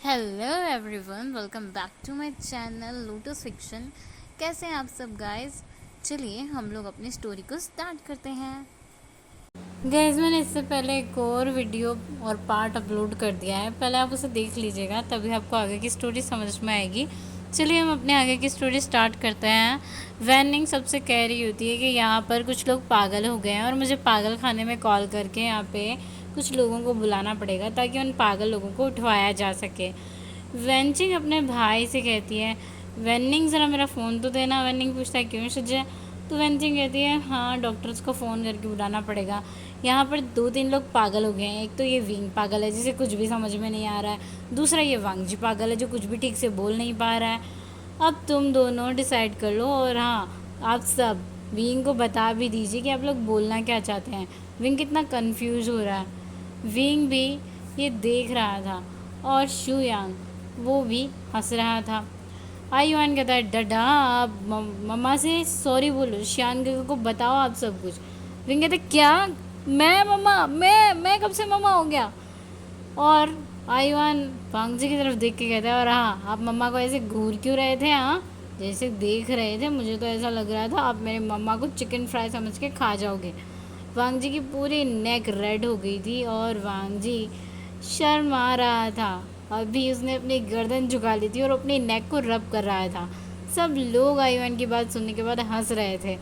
Hello everyone, welcome back to my channel Lotus Fiction. कैसे हैं आप सब गाइस? चलिए हम लोग अपनी स्टोरी को स्टार्ट करते हैं। गाइस, मैंने इससे पहले एक और वीडियो और पार्ट अपलोड कर दिया है, पहले आप उसे देख लीजिएगा, तभी आपको आगे की स्टोरी समझ में आएगी। चलिए हम अपने आगे की स्टोरी स्टार्ट करते हैं। वैनिंग सबसे कह रही होती है कि यहाँ पर कुछ लोग पागल हो गए हैं और मुझे पागल खाने में कॉल करके यहाँ पे कुछ लोगों को बुलाना पड़ेगा ताकि उन पागल लोगों को उठवाया जा सके। वेंचिंग अपने भाई से कहती है, वेनिंग ज़रा मेरा फ़ोन तो देना। वेनिंग पूछता है क्यों सुजय? तो वेंचिंग कहती है हाँ, डॉक्टर्स को फ़ोन करके बुलाना पड़ेगा। यहाँ पर 2-3 लोग पागल हो गए हैं। एक तो ये विंग पागल है जिसे कुछ भी समझ में नहीं आ रहा है, दूसरा ये वांगजी पागल है जो कुछ भी ठीक से बोल नहीं पा रहा है। अब तुम दोनों डिसाइड कर लो, और हाँ, आप सब विंग को बता भी दीजिए कि आप लोग बोलना क्या चाहते हैं। विंग कितना कंफ्यूज हो रहा है। विंग भी ये देख रहा था और शुयांग वो भी हंस रहा था। आयुआन कहता है डडा, आप मम्मा से सॉरी बोलो, श्यान को बताओ आप सब कुछ। विंग कहते क्या? मैं मम्मा? मैं कब से मम्मा हो गया? और आयुआन वांगजी की तरफ देख के कहता है और हाँ, आप मम्मा को ऐसे घूर क्यों रहे थे? हाँ, जैसे देख रहे थे, मुझे तो ऐसा लग रहा था आप मेरे मम्मा को चिकन फ्राई समझ के खा जाओगे। वांगजी की पूरी नेक रेड हो गई थी और वांगजी शर्मा रहा था। अभी उसने अपनी गर्दन झुका ली थी और अपनी नेक को रब कर रहा था। सब लोग आयुआन की बात सुनने के बाद हंस रहे थे।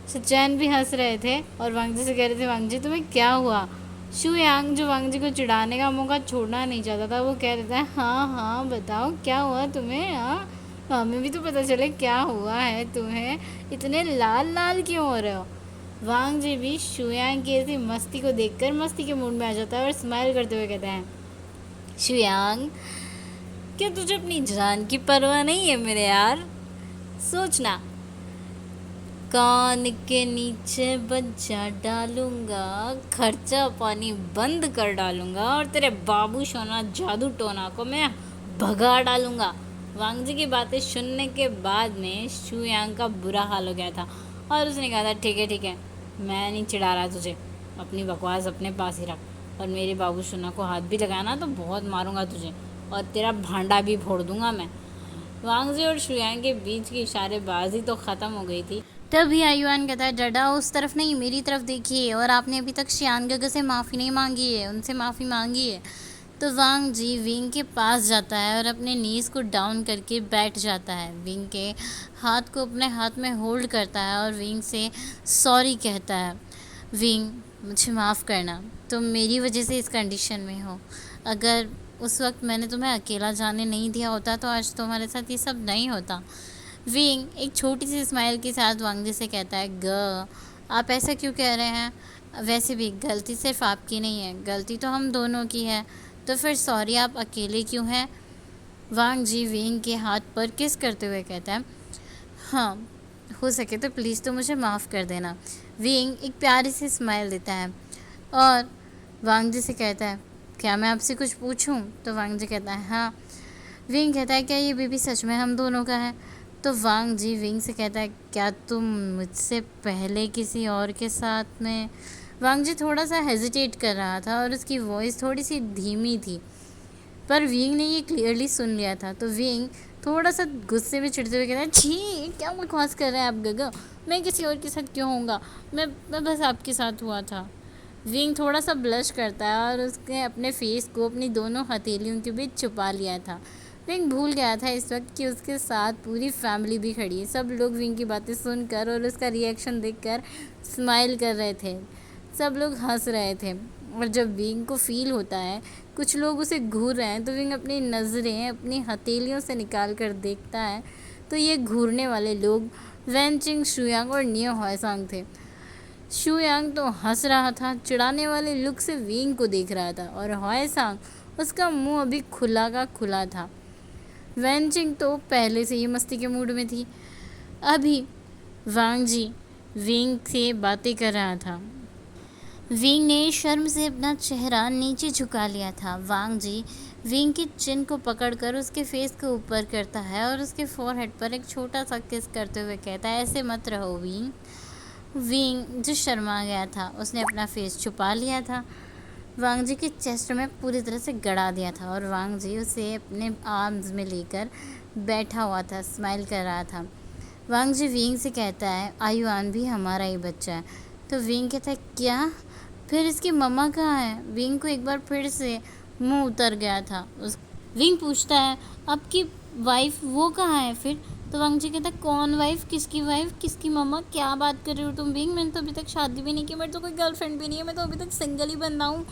सचैन भी हंस रहे थे और वांगजी से कह रहे थे, वांगजी तुम्हें क्या हुआ? शुयांग जो वांगजी को चिढ़ाने का मौका छोड़ना नहीं चाहता था, वो कह रहा था हाँ हाँ बताओ क्या हुआ तुम्हें? हाँ, हमें भी तो पता चले क्या हुआ है तुम्हें, इतने लाल लाल क्यों हो रहे हो? वांगजी भी शुयांग की ऐसी मस्ती को देखकर मस्ती के मूड में आ जाता है और स्माइल करते हुए कहता है, शुयांग, क्या तुझे अपनी जान की परवाह नहीं है मेरे यार? सोचना, कान के नीचे बच्चा डालूंगा, खर्चा पानी बंद कर डालूंगा और तेरे बाबू सोना जादू टोना को मैं भगा डालूंगा। वांगजी की बातें सुनने के बाद में शुयांग का बुरा हाल हो गया था और उसने कहा था ठीक है, मैं नहीं चिढ़ा रहा तुझे, अपनी बकवास अपने पास ही रख, और मेरे बाबू सोना को हाथ भी लगाना तो बहुत मारूंगा तुझे और तेरा भांडा भी फोड़ दूंगा मैं। वांगजी और शुयांग के बीच की इशारेबाजी तो ख़त्म हो गई थी। तभी आयुआन कहता है डडा, उस तरफ नहीं मेरी तरफ देखिए, और आपने अभी तक श्यान गगा से माफ़ी नहीं मांगी है, उनसे माफ़ी मांगी है। तो वांग जी विंग के पास जाता है और अपने नीज़ को डाउन करके बैठ जाता है। विंग के हाथ को अपने हाथ में होल्ड करता है और विंग से सॉरी कहता है। विंग, मुझे माफ़ करना, तुम मेरी वजह से इस कंडीशन में हो। अगर उस वक्त मैंने तुम्हें अकेला जाने नहीं दिया होता तो आज तुम्हारे साथ ये सब नहीं होता। विंग एक छोटी सी स्माइल के साथ वांगजी से कहता है, आप ऐसा क्यों कह रहे हैं? वैसे भी गलती सिर्फ आपकी नहीं है, गलती तो हम दोनों की है, तो फिर सॉरी आप अकेले क्यों हैं? वांग जी विंग के हाथ पर किस करते हुए कहता है, हाँ, हो सके तो प्लीज़ तो मुझे माफ़ कर देना। विंग एक प्यारी सी स्माइल देता है और वांग जी से कहता है, क्या मैं आपसे कुछ पूछूं? तो वांग जी कहता है हाँ। विंग कहता है क्या ये बेबी सच में हम दोनों का है? तो वांग जी विंग से कहता है, क्या तुम मुझसे पहले किसी और के साथ में? वांग जी थोड़ा सा हेजिटेट कर रहा था और उसकी वॉइस थोड़ी सी धीमी थी, पर विंग ने ये क्लियरली सुन लिया था। तो विंग थोड़ा सा गुस्से में चिढ़ते हुए कहता है, छी, क्या बकवास कर रहे हैं आप गगा? मैं किसी और के साथ क्यों होऊंगा? मैं बस आपके साथ हुआ था। विंग थोड़ा सा ब्लश करता है और उसने अपने फेस को अपनी दोनों हथेलियों के बीच छुपा लिया था। विंग भूल गया था इस वक्त कि उसके साथ पूरी फैमिली भी खड़ी है। सब लोग विंग की बातें सुनकर और उसका रिएक्शन देखकर स्माइल कर रहे थे। सब लोग हंस रहे थे और जब विंग को फील होता है कुछ लोग उसे घूर रहे हैं तो विंग अपनी नज़रें अपनी हथेलियों से निकाल कर देखता है तो ये घूरने वाले लोग वेंचिंग, शुयांग और नियो हॉयसांग थे। शुयांग तो हंस रहा था, चिढ़ाने वाले लुक से विंग को देख रहा था, और हॉयसांग उसका मुंह अभी खुला का खुला था। वेंचिंग तो पहले से ही मस्ती के मूड में थी। अभी वांग जी विंग से बातें कर रहा था। विंग ने शर्म से अपना चेहरा नीचे झुका लिया था। वांग जी विंग की चिन को पकड़कर उसके फेस को ऊपर करता है और उसके फोरहेड पर एक छोटा सा किस करते हुए कहता है, ऐसे मत रहो विंग। विंग जो शर्मा गया था उसने अपना फेस छुपा लिया था। वांग जी के चेस्ट में पूरी तरह से गड़ा दिया था और वांग जी उसे अपने आर्म्स में लेकर बैठा हुआ था, स्माइल कर रहा था। वांग जी विंग से कहता है आयुआन भी हमारा ही बच्चा है। तो विंग कहता है क्या, फिर इसकी मम्मा कहाँ है? विंग को एक बार फिर से मुंह उतर गया था। उस विंग पूछता है आपकी वाइफ वो कहाँ है फिर? तो वांग जी कहता है कौन वाइफ, किसकी मम्मा, क्या बात कर रही हो तुम विंग? मैंने तो अभी तक शादी भी नहीं की, मेरे तो कोई गर्लफ्रेंड भी नहीं है, मैं तो अभी तक सिंगल ही बंदा हूँ।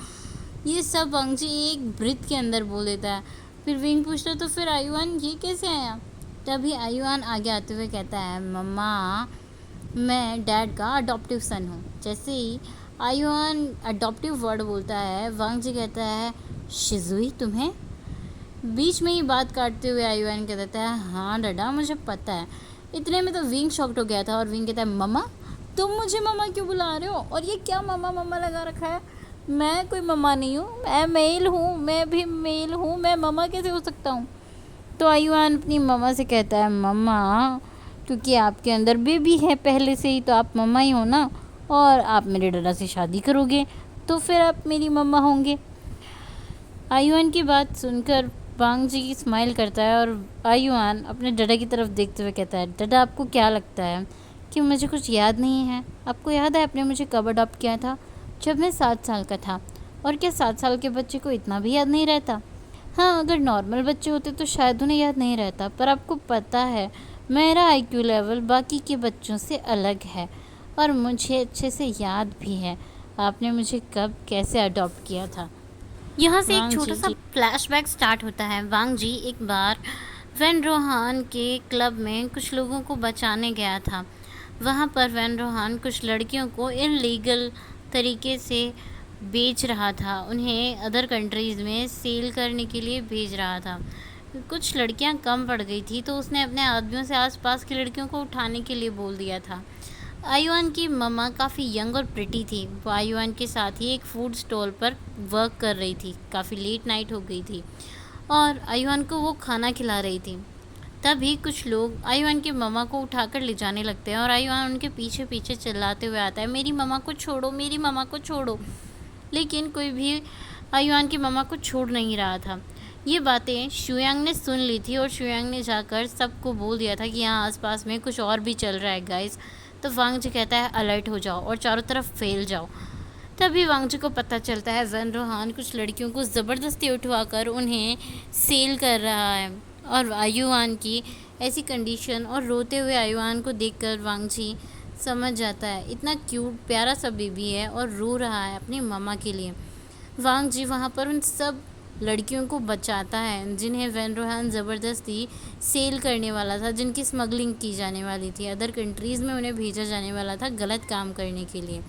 ये सब वांग जी एक ब्रीथ के अंदर बोल देता है। फिर विंग पूछता है तो फिर आयुआन ये कैसे आया? तभी आयुआन आगे आते हुए कहता है मम्मा मैं डैड का अडॉप्टिव सन हूँ। जैसे ही आयुआन अडॉप्टिव वर्ड बोलता है, वांग जी कहता है शिजुई तुम्हें? बीच में ही बात काटते हुए आयुआन कह देता है हाँ डाडा मुझे पता है। इतने में तो विंग शॉक्ड हो गया था और विंग कहता है मम्मा, तुम मुझे मम्मा क्यों बुला रहे हो? और ये क्या मम्मा मम्मा लगा रखा है? मैं कोई मम्मा नहीं हूँ, मैं मेल हूँ, मैं भी मेल हूँ, मैं मम्मा कैसे हो सकता हूँ? तो आयुआन अपनी मम्मा से कहता है मम्मा क्योंकि आपके अंदर बेबी है पहले से ही, तो आप मम्मा ही हो ना, और आप मेरे डाडा से शादी करोगे तो फिर आप मेरी मम्मा होंगे। आयुआन की बात सुनकर वांग जी स्माइल करता है और आयुआन अपने डाडा की तरफ देखते हुए कहता है डाडा आपको क्या लगता है कि मुझे कुछ याद नहीं है? आपको याद है आपने मुझे कब अडॉप्ट किया था? जब मैं 7 साल का था। और क्या 7 साल के बच्चे को इतना भी याद नहीं रहता? हाँ, अगर नॉर्मल बच्चे होते तो शायद उन्हें याद नहीं रहता, पर आपको पता है मेरा आईक्यू लेवल बाकी के बच्चों से अलग है और मुझे अच्छे से याद भी है आपने मुझे कब कैसे अडॉप्ट किया था। यहाँ से एक वांग छोटा जी सा फ्लैशबैक स्टार्ट होता है। वांग जी एक बार वैन रोहान के क्लब में कुछ लोगों को बचाने गया था। वहाँ पर वैन रोहान कुछ लड़कियों को इनलीगल तरीके से बेच रहा था, उन्हें अदर कंट्रीज़ में सेल करने के लिए भेज रहा था। कुछ लड़कियाँ कम पड़ गई थी तो उसने अपने आदमियों से आसपास की लड़कियों को उठाने के लिए बोल दिया था। आयुआन की मम्मा काफ़ी यंग और प्रिटी थी। वो आयुआन के साथ ही एक फूड स्टॉल पर वर्क कर रही थी। काफ़ी लेट नाइट हो गई थी और आयुआन को वो खाना खिला रही थी। तभी कुछ लोग आयुआन की मम्मा को उठाकर ले जाने लगते हैं और आयुआन उनके पीछे पीछे चिल्लाते हुए आता है मेरी मम्मा को छोड़ो, मेरी मम्मा को छोड़ो। लेकिन कोई भी आयुआन की मम्मा को छोड़ नहीं रहा था। ये बातें शुयांग ने सुन ली थी और शुयांग ने जाकर सबको बोल दिया था कि यहाँ आसपास में कुछ और भी चल रहा है गाइस। तो वांग जी कहता है अलर्ट हो जाओ और चारों तरफ फैल जाओ। तभी वांग जी को पता चलता है वैन रोहान कुछ लड़कियों को ज़बरदस्ती उठवाकर उन्हें सेल कर रहा है और आयुआन की ऐसी कंडीशन और रोते हुए आयुआन को देखकर वांग जी समझ जाता है इतना क्यूट प्यारा सा बेबी है और रो रहा है अपनी मम्मा के लिए। वांग जी वहाँ पर उन सब लड़कियों को बचाता है जिन्हें वैन रोहान ज़बरदस्ती सेल करने वाला था, जिनकी स्मगलिंग की जाने वाली थी, अदर कंट्रीज़ में उन्हें भेजा जाने वाला था गलत काम करने के लिए।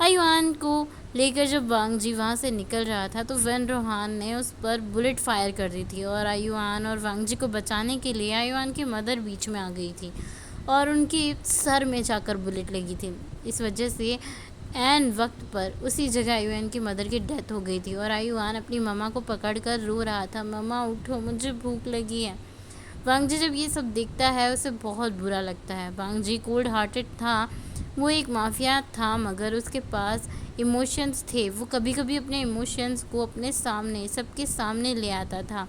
आयुआन को लेकर जब वांग जी वहाँ से निकल रहा था तो वैन रोहान ने उस पर बुलेट फायर कर दी थी और आयुआन और वांग जी को बचाने के लिए आयुआन की मदर बीच में आ गई थी और उनकी सर में जाकर बुलेट लगी थी। इस वजह से एन वक्त पर उसी जगह आयुआन की मदर की डेथ हो गई थी और आयुआन अपनी मम्मा को पकड़कर रो रहा था मम्मा उठो मुझे भूख लगी है। वांग जी जब ये सब देखता है उसे बहुत बुरा लगता है। वांग जी कोल्ड हार्टेड था, वो एक माफिया था मगर उसके पास इमोशंस थे। वो कभी कभी अपने इमोशंस को अपने सामने सबके सामने ले आता था।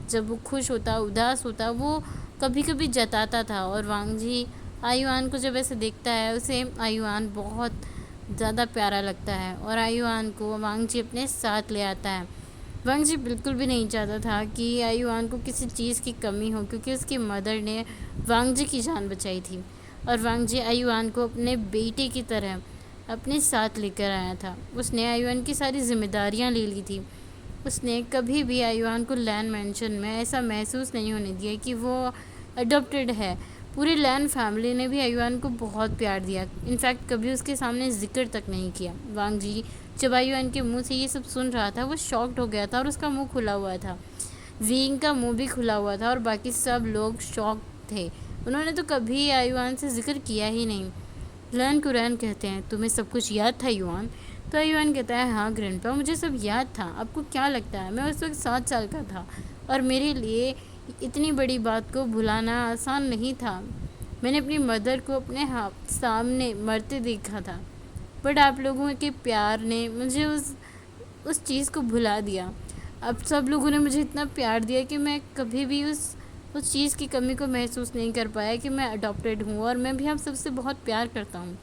जब वो खुश होता उदास होता वो कभी कभी जताता था और वांग जी आयुआन को जब ऐसे देखता है उसे आयुआन बहुत ज़्यादा प्यारा लगता है और आयुआन को वांग जी अपने साथ ले आता है। वांग जी बिल्कुल भी नहीं चाहता था कि आयुआन को किसी चीज़ की कमी हो क्योंकि उसकी मदर ने वांग जी की जान बचाई थी और वांग जी आयुआन को अपने बेटे की तरह अपने साथ लेकर आया था। उसने आयुआन की सारी जिम्मेदारियां ले ली थी। उसने कभी भी आयुआन को लैन मेंशन में ऐसा महसूस नहीं होने दिया कि वो अडॉप्टेड है। पूरी लैन फैमिली ने भी आयुआन को बहुत प्यार दिया, इनफैक्ट कभी उसके सामने जिक्र तक नहीं किया। वांग जी जब आयुआन के मुंह से ये सब सुन रहा था वो शॉक्ड हो गया था और उसका मुंह खुला हुआ था। विंग का मुंह भी खुला हुआ था और बाकी सब लोग शॉक थे। उन्होंने तो कभी आयुआन से जिक्र किया ही नहीं। लैन कुरैन कहते हैं तुम्हें सब कुछ याद था युआन? तो युआन कहता है हाँ ग्रैंडपा मुझे सब याद था। आपको क्या लगता है मैं उस वक्त 7 साल का था और मेरे लिए इतनी बड़ी बात को भुलाना आसान नहीं था। मैंने अपनी मदर को अपने हाथ सामने मरते देखा था, बट आप लोगों के प्यार ने मुझे उस उस चीज़ को भुला दिया। अब सब लोगों ने मुझे इतना प्यार दिया कि मैं कभी भी उस चीज़ की कमी को महसूस नहीं कर पाया कि मैं अडॉप्टेड हूँ, और मैं भी आप सबसे बहुत प्यार करता हूँ।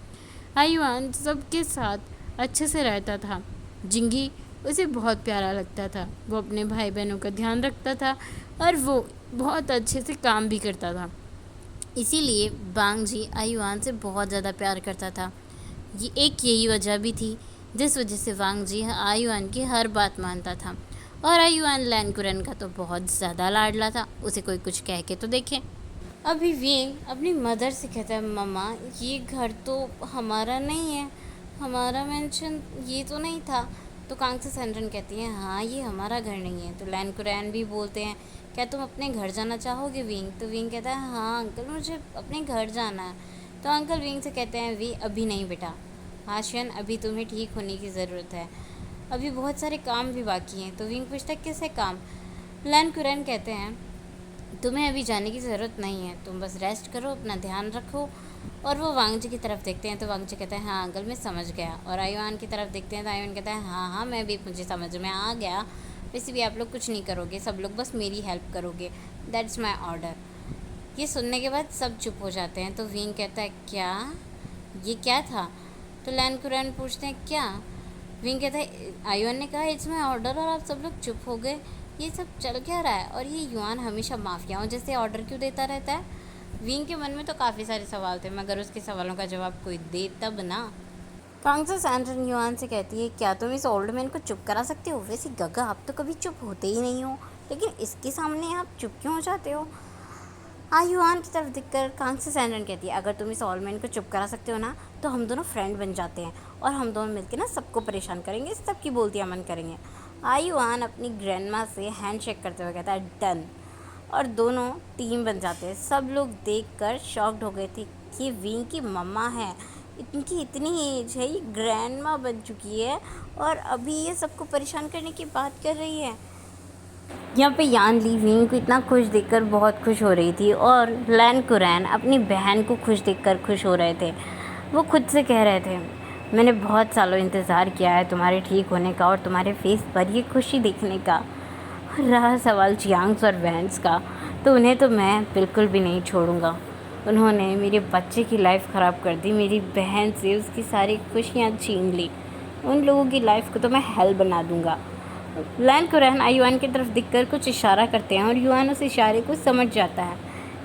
आयुआन सबके साथ अच्छे से रहता था। जिंगी उसे बहुत प्यारा लगता था। वो अपने भाई बहनों का ध्यान रखता था और वो बहुत अच्छे से काम भी करता था। इसीलिए बांग जी आयुआन से बहुत ज़्यादा प्यार करता था। ये एक यही वजह भी थी जिस वजह से वांग जी आयुआन की हर बात मानता था। और आयुआन लैनकुरन का तो बहुत ज़्यादा लाडला था, उसे कोई कुछ कह के तो देखे। अभी विंग अपनी मदर से कहता है, मम्मा ये घर तो हमारा नहीं है, हमारा मेंशन ये तो नहीं था। तो कांग से सैंड्रन कहती है, हाँ ये हमारा घर नहीं है। तो लैनकुरैन भी बोलते हैं, क्या तुम अपने घर जाना चाहोगे विंग? तो विंग कहता है, हाँ अंकल मुझे अपने घर जाना है। तो अंकल विंग से कहते हैं, वी अभी नहीं बेटा, आशियन अभी तुम्हें ठीक होने की ज़रूरत है, अभी बहुत सारे काम भी बाकी हैं। तो विंग पूछता है, कैसे काम? लैनकुरैन कहते हैं, तुम्हें अभी जाने की ज़रूरत नहीं है, तुम बस रेस्ट करो, अपना ध्यान रखो। और वो वांग जी की तरफ देखते हैं तो वांग जी कहते हैं, हाँ अंकल मैं समझ गया। और आयुआन की तरफ देखते हैं तो आयुआन कहता है, हाँ हाँ मैं भी, मुझे समझ में आ गया, वैसे भी आप लोग कुछ नहीं करोगे, सब लोग बस मेरी हेल्प करोगे, दैट्स माई ऑर्डर। ये सुनने के बाद सब चुप हो जाते हैं। तो विंग कहता है, क्या ये क्या था? तो लैनकुरैन पूछते हैं, क्या? विंग कहता है, आयुआन ने कहा इट्स माई ऑर्डर, और आप सब लोग चुप हो गए, ये सब चल क्या रहा है? और ये युआन हमेशा माफियाओं जैसे ऑर्डर क्यों देता रहता है? विंग के मन में तो काफ़ी सारे सवाल थे, मगर उसके सवालों का जवाब कोई दे तब ना। कांगसा सैंड्रन युआन से कहती है, क्या तुम इस ओल्ड मैन को चुप करा सकते हो? वैसे गगा आप तो कभी चुप होते ही नहीं हो, लेकिन इसके सामने आप चुप क्यों हो जाते हो? युआन की तरफ देखकर कांगसा सैंड्रन कहती है, अगर तुम इस ओल्ड मैन को चुप करा सकते हो ना, तो हम दोनों फ्रेंड बन जाते हैं और हम दोनों मिलकर ना सबको परेशान करेंगे, सबकी बोलती अमन करेंगे। युआन अपनी ग्रैंडमा से हैंड शेक करते हुए कहता है, डन। और दोनों टीम बन जाते हैं। सब लोग देखकर शॉक्ड हो गए थे कि विंग की मम्मा है, इनकी इतनी एज है, ये ग्रैंडमा बन चुकी है और अभी ये सबको परेशान करने की बात कर रही है। यहाँ पे यान ली विंग को इतना खुश देखकर बहुत खुश हो रही थी, और लैनकुरैन अपनी बहन को खुश देखकर खुश हो रहे थे। वो खुद से कह रहे थे, मैंने बहुत सालों इंतज़ार किया है तुम्हारे ठीक होने का और तुम्हारे फेस पर ये खुशी देखने का। रहा सवाल चियांग्स और वैंस का, तो उन्हें तो मैं बिल्कुल भी नहीं छोड़ूंगा। उन्होंने मेरे बच्चे की लाइफ ख़राब कर दी, मेरी बहन से उसकी सारी खुशियाँ छीन ली। उन लोगों की लाइफ को तो मैं हेल बना दूंगा। लैनकुरैन युआन की तरफ दिखकर कुछ इशारा करते हैं और युआन उस इशारे को समझ जाता है।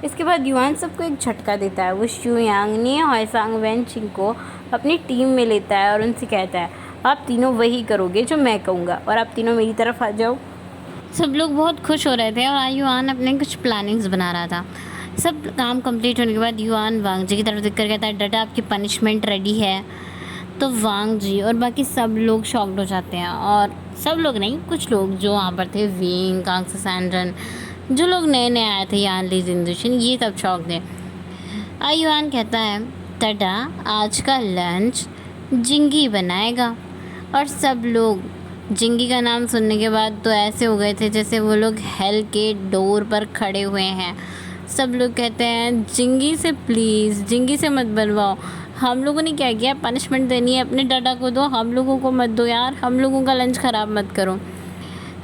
इसके बाद युआन सबको एक झटका देता है। वो शुयांग, निया होयसांग, वैनचिंग को अपनी टीम में लेता है और उनसे कहता है, आप तीनों वही करोगे जो मैं कहूँगा और आप तीनों मेरी तरफ आ जाओ। सब लोग बहुत खुश हो रहे थे और युआन अपने कुछ प्लानिंग्स बना रहा था। सब काम कंप्लीट होने के बाद युआन वांग जी की तरफ देखकर कहता है, डटा आपकी पनिशमेंट रेडी है? तो वांग जी और बाकी सब लोग शॉक्ड हो जाते हैं, और सब लोग नहीं, कुछ लोग जो वहाँ पर थे, विंग, कांगसा सैंड्रन, जो लोग नए नए आए थे, यान ली जिंदुशन, ये सब शॉक थे। युआन कहता है, डटा आज का लंच जिंगी बनाएगा। और सब लोग जिंगी का नाम सुनने के बाद तो ऐसे हो गए थे जैसे वो लोग हेल के डोर पर खड़े हुए हैं। सब लोग कहते हैं, जिंगी से प्लीज़, जिंगी से मत बनवाओ, हम लोगों ने क्या किया, पनिशमेंट देनी है अपने डाटा को दो, हम लोगों को मत दो यार, हम लोगों का लंच ख़राब मत करो।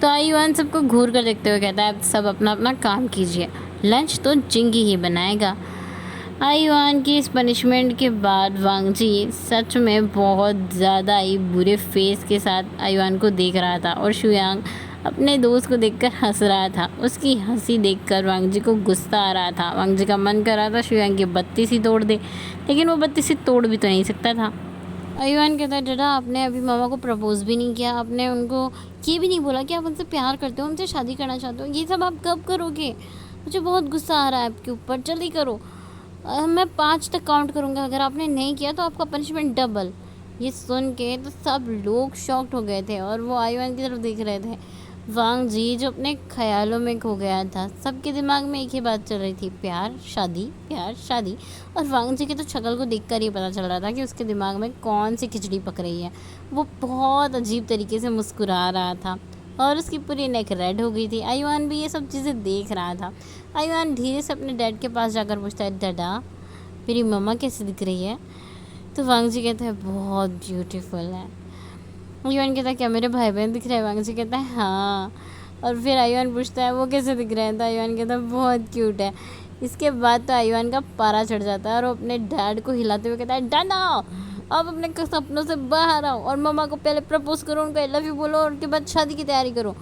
तो युआन सबको घूर कर देखते हुए कहता है, सब अपना अपना काम कीजिए, लंच तो जिंगी ही बनाएगा। युआन की इस पनिशमेंट के बाद वांग जी सच में बहुत ज़्यादा ही बुरे फेस के साथ युआन को देख रहा था, और शुयांग अपने दोस्त को देखकर हंस रहा था। उसकी हंसी देखकर वांग जी को गुस्सा आ रहा था। वांग जी का मन कर रहा था शुयांग की बत्ती सी तोड़ दे, लेकिन वो बत्ती सी तोड़ भी तो नहीं सकता था। युआन कहता है, डडा आपने अभी मामा को प्रपोज भी नहीं किया, आपने उनको ये भी नहीं बोला कि आप उनसे प्यार करते हो, उनसे शादी करना चाहते हो, ये सब आप कब करोगे? मुझे बहुत गुस्सा आ रहा है आपके ऊपर, जल्दी करो। मैं 5 तक काउंट करूँगा, अगर आपने नहीं किया तो आपका पनिशमेंट डबल। ये सुन के तो सब लोग शॉक्ड हो गए थे और वो युआन की तरफ देख रहे थे। वांग जी जो अपने ख्यालों में खो गया था, सबके दिमाग में एक ही बात चल रही थी, प्यार शादी, प्यार शादी। और वांग जी की तो शक्ल को देखकर ही पता चल रहा था कि उसके दिमाग में कौन सी खिचड़ी पक रही है। वो बहुत अजीब तरीके से मुस्कुरा रहा था और उसकी पूरी नेक रेड हो गई थी। युआन भी ये सब चीज़ें देख रहा था। युआन धीरे से अपने डैड के पास जाकर पूछता है, डैडा मेरी मम्मा कैसी दिख रही है? तो वांग जी कहते हैं, बहुत ब्यूटीफुल है। आयुआन कहता है क्या मेरे भाई बहन दिख रहे हैं? वांग जी कहता है हाँ। और फिर आयुआन पूछता है वो कैसे दिख रहे हैं? तो आयुआन कहता है बहुत क्यूट है। इसके बाद तो आयुआन का पारा चढ़ जाता है और वो अपने डैड को हिलाते हुए कहता है डैड आओ, अब अपने सपनों से बाहर आओ और मम्मा को पहले प्रपोज करो, उनको आई लव यू बोलो और उसके बाद शादी की तैयारी करो।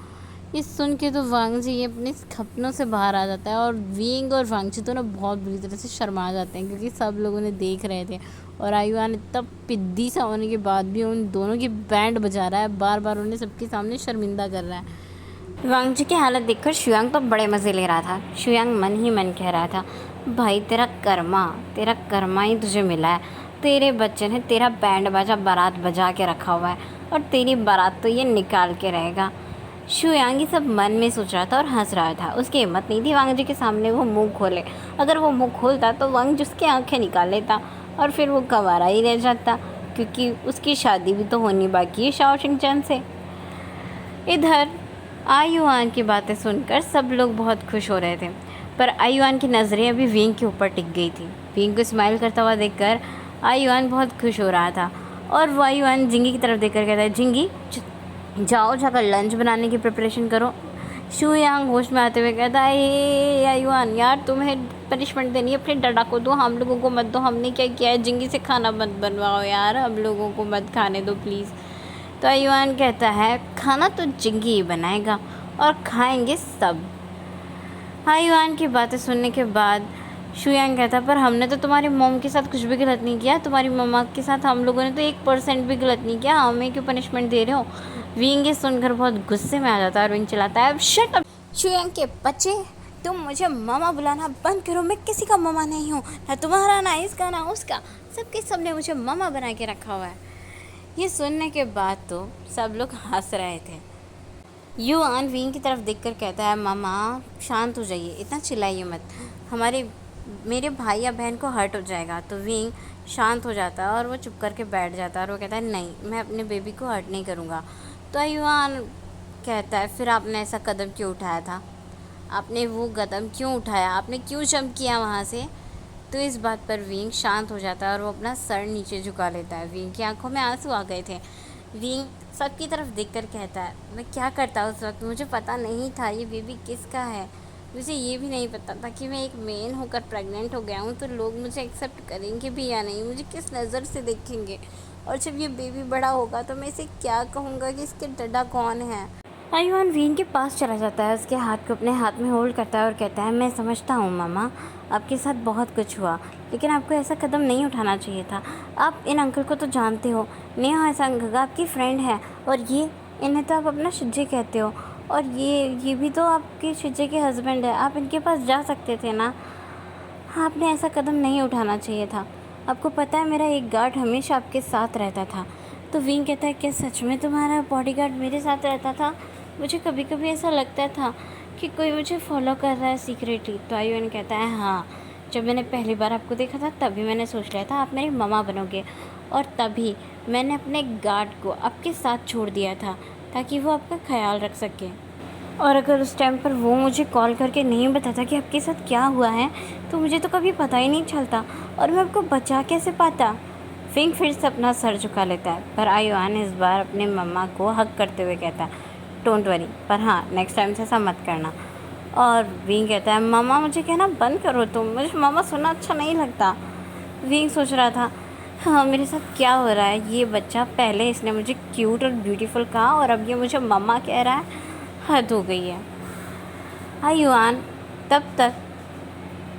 ये सुन के तो वांग जी अपने सपनों से बाहर आ जाता है और विंग और वांग जी दोनों बहुत बुरी तरह से शर्मा जाते हैं क्योंकि सब लोगों ने देख रहे थे और आयुआन इतना पिद्दी सा होने के बाद भी उन दोनों की बैंड बजा रहा है, बार बार उन्हें सबके सामने शर्मिंदा कर रहा है। वांग जी की हालत देखकर शुयांग तो बड़े मज़े ले रहा था। शुयांग मन ही मन कह रहा था भाई तेरा कर्मा ही तुझे मिला है। तेरे बच्चे ने तेरा बैंड बाजा बारात बजा के रखा हुआ है और तेरी बारात तो ये निकाल के रहेगा। शुयांग ये सब मन में सोच रहा था और हंस रहा था। उसकी हिम्मत नहीं थी वांग जी के सामने वो मुंह खोले। अगर वो मुंह खोलता तो वांग जी उसकी आंखें निकाल लेता और फिर वो गंवारा ही रह जाता क्योंकि उसकी शादी भी तो होनी बाकी है शाओ शिंग-चैन से। इधर आयुआन की बातें सुनकर सब लोग बहुत खुश हो रहे थे पर आयुआन की नज़रें अभी विंग के ऊपर टिक गई थी। विंग को स्माइल करता हुआ देखकर आयुआन बहुत खुश हो रहा था और वो आयुआन जिंगी की तरफ देखकर कहता है जिंगी जाओ जाकर लंच बनाने की प्रिपरेशन करो। शुयांग होश में आते हुए कहता है ए आयुआन यार तुम्हें पनिशमेंट देनी है अपने डडा को दो, हम लोगों को मत दो। हमने क्या किया है? जिंगी से खाना मत बनवाओ यार, हम लोगों को मत खाने दो प्लीज़। तो आयुआन कहता है खाना तो जिंगी ही बनाएगा और खाएंगे सब। आयुआन की बातें सुनने के बाद शुयांग कहता पर हमने तो तुम्हारी मॉम के साथ कुछ भी गलत नहीं किया, तुम्हारी मम्मा के साथ हम लोगों ने तो 1% भी गलत नहीं किया, हमें क्यों पनिशमेंट दे रहे हो? विंग ये सुनकर बहुत गुस्से में आ जाता है और विंग चिल्लाता है शट अप शुयांग के बच्चे, तुम मुझे मामा बुलाना बंद करो। मैं किसी का मामा नहीं हूँ, ना तुम्हारा ना इसका ना उसका, सबके सबने मुझे मामा बना के रखा हुआ है। ये सुनने के बाद तो सब लोग हंस रहे थे। युआन विंग की तरफ देखकर कहता है मामा शांत हो जाइए, इतना चिल्लाइए मत, मेरे भाई या बहन को हर्ट हो जाएगा। तो विंग शांत हो जाता है और वो चुप करके बैठ जाता है और वो कहता है नहीं मैं अपने बेबी को हर्ट नहीं करूँगा। तो युआन कहता है फिर आपने ऐसा कदम क्यों उठाया था? आपने वो कदम क्यों उठाया? आपने क्यों जंप किया वहाँ से? तो इस बात पर विंग शांत हो जाता है और वो अपना सर नीचे झुका लेता है। विंग की आंखों में आंसू आ गए थे। विंग सबकी तरफ देखकर कहता है मैं क्या करता उस वक्त, मुझे पता नहीं था ये बेबी किसका है। मुझे ये भी नहीं पता था कि मैं एक मेन होकर प्रेग्नेंट हो गया हूँ तो लोग मुझे एक्सेप्ट करेंगे भी या नहीं, मुझे किस नज़र से देखेंगे, और जब ये बेबी बड़ा होगा तो मैं इसे क्या कहूँगा कि इसके डडा कौन है। आयुआन विंग के पास चला जाता है, उसके हाथ को अपने हाथ में होल्ड करता है और कहता है मैं समझता हूँ मामा, आपके साथ बहुत कुछ हुआ लेकिन आपको ऐसा कदम नहीं उठाना चाहिए था। आप इन अंकल को तो जानते हो, नेहा ऐसा अंकल आपकी फ्रेंड है और ये इन्हें तो आप अपना शिज्जे कहते हो और ये भी तो आपके शिज्जे के हस्बैंड है, आप इनके पास जा सकते थे ना, आपने ऐसा कदम नहीं उठाना चाहिए था। आपको पता है मेरा एक गार्ड हमेशा आपके साथ रहता था। तो विंग कहता है क्या सच में तुम्हारा बॉडीगार्ड मेरे साथ रहता था? मुझे कभी कभी ऐसा लगता था कि कोई मुझे फॉलो कर रहा है सीक्रेटली। तो आयुआन कहता है हाँ, जब मैंने पहली बार आपको देखा था तभी मैंने सोच लिया था आप मेरी मम्मा बनोगे और तभी मैंने अपने गार्ड को आपके साथ छोड़ दिया था ताकि वो आपका ख्याल रख सके। और अगर उस टाइम पर वो मुझे कॉल करके नहीं बताता कि आपके साथ क्या हुआ है तो मुझे तो कभी पता ही नहीं चलता और मैं आपको बचा कैसे पाता। विंग फिर से अपना सर झुका लेता है पर आयुआन इस बार अपने मम्मा को हक करते हुए कहता है डोंट वरी, पर हाँ नेक्स्ट टाइम से ऐसा मत करना। और विंग कहता है मामा मुझे कहना बंद करो तुम, मुझे मामा सुनना अच्छा नहीं लगता। विंग सोच रहा था हाँ मेरे साथ क्या हो रहा है, ये बच्चा पहले इसने मुझे क्यूट और ब्यूटीफुल कहा और अब ये मुझे मम्मा कह रहा है, हद हो गई है। आयुआन तब तक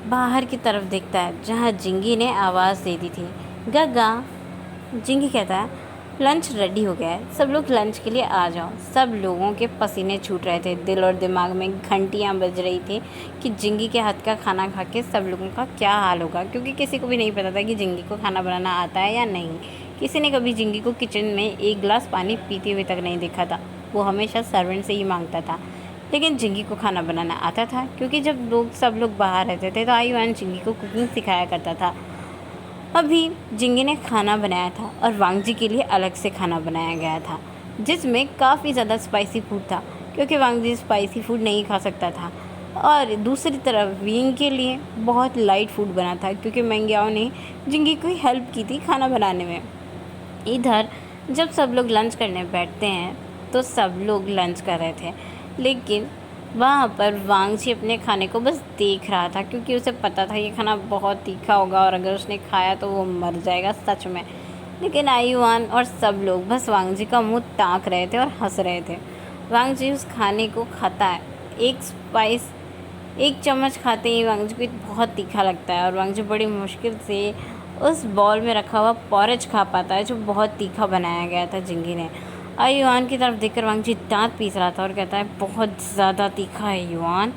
बाहर की तरफ देखता है जहाँ जिंगी ने आवाज़ दे दी थी गगा। जिंगी कहता है लंच रेडी हो गया है, सब लोग लंच के लिए आ जाओ। सब लोगों के पसीने छूट रहे थे, दिल और दिमाग में घंटियाँ बज रही थी कि जिंगी के हाथ का खाना खा के सब लोगों का क्या हाल होगा, क्योंकि किसी को भी नहीं पता था कि जिंगी को खाना बनाना आता है या नहीं। किसी ने कभी जिंगी को किचन में एक गिलास पानी पीते हुए तक नहीं देखा था, वो हमेशा सर्वेंट से ही मांगता था। लेकिन जिंगी को खाना बनाना आता था क्योंकि जब सब लोग बाहर रहते थे तो आयुआन जिंगी को कुकिंग सिखाया करता था। अभी जिंगी ने खाना बनाया था और वांग जी के लिए अलग से खाना बनाया गया था जिसमें काफ़ी ज़्यादा स्पाइसी फूड था क्योंकि वांग जी स्पाइसी फूड नहीं खा सकता था। और दूसरी तरफ विंग के लिए बहुत लाइट फूड बना था क्योंकि मैंग्याओ ने जिंगी को हेल्प की थी खाना बनाने में। इधर जब सब लोग लंच करने बैठते हैं तो सब लोग लंच कर रहे थे, लेकिन वहाँ पर वांगजी अपने खाने को बस देख रहा था, क्योंकि उसे पता था ये खाना बहुत तीखा होगा और अगर उसने खाया तो वो मर जाएगा सच में। लेकिन आयुआन और सब लोग बस वांगजी का मुंह ताक रहे थे और हंस रहे थे। वांगजी उस खाने को खाता है। एक चम्मच खाते ही वांगजी को बहुत तीखा लगता है और वांगजी बड़ी मुश्किल से उस बॉल में रखा हुआ पॉरेज खा पाता है, जो बहुत तीखा बनाया गया था जिंगी ने। और युआन की तरफ देखकर वांगजी दांत पीस रहा था और कहता है, बहुत ज़्यादा तीखा है युआन।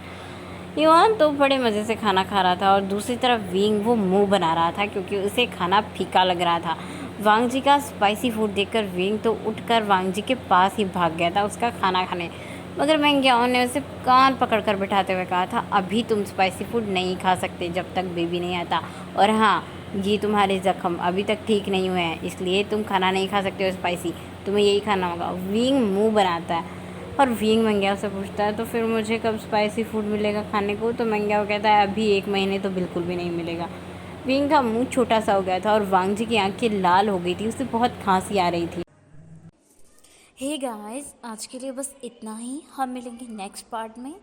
युआन तो बड़े मज़े से खाना खा रहा था और दूसरी तरफ विंग वो मुंह बना रहा था, क्योंकि उसे खाना फीका लग रहा था। वांगजी का स्पाइसी फूड देखकर विंग तो उठकर वांगजी के पास ही भाग गया था उसका खाना खाने। मगर मैंग्याओ ने उसे कान पकड़कर बिठाते हुए कहा था, अभी तुम स्पाइसी फूड नहीं खा सकते जब तक बेबी नहीं आता। और हाँ, ये तुम्हारे ज़ख्म अभी तक ठीक नहीं हुए हैं, इसलिए तुम खाना नहीं खा सकते हो स्पाइसी, तुम्हें यही खाना होगा। विंग मुंह बनाता है और विंग मैंग्याओ से पूछता है, तो फिर मुझे कब स्पाइसी फूड मिलेगा खाने को? तो मैंग्याओ कहता है, अभी 1 महीने तो बिल्कुल भी नहीं मिलेगा। विंग का मुंह छोटा सा हो गया था और वांगजी की आंखें लाल हो गई थी, उसे बहुत खांसी आ रही थी। हे गाइस, आज के लिए बस इतना ही। हम मिलेंगे नेक्स्ट पार्ट में।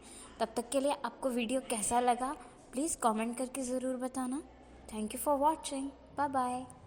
तब तक के लिए आपको वीडियो कैसा लगा प्लीज़ कमेंट करके ज़रूर बताना। Thank you for watching. Bye bye.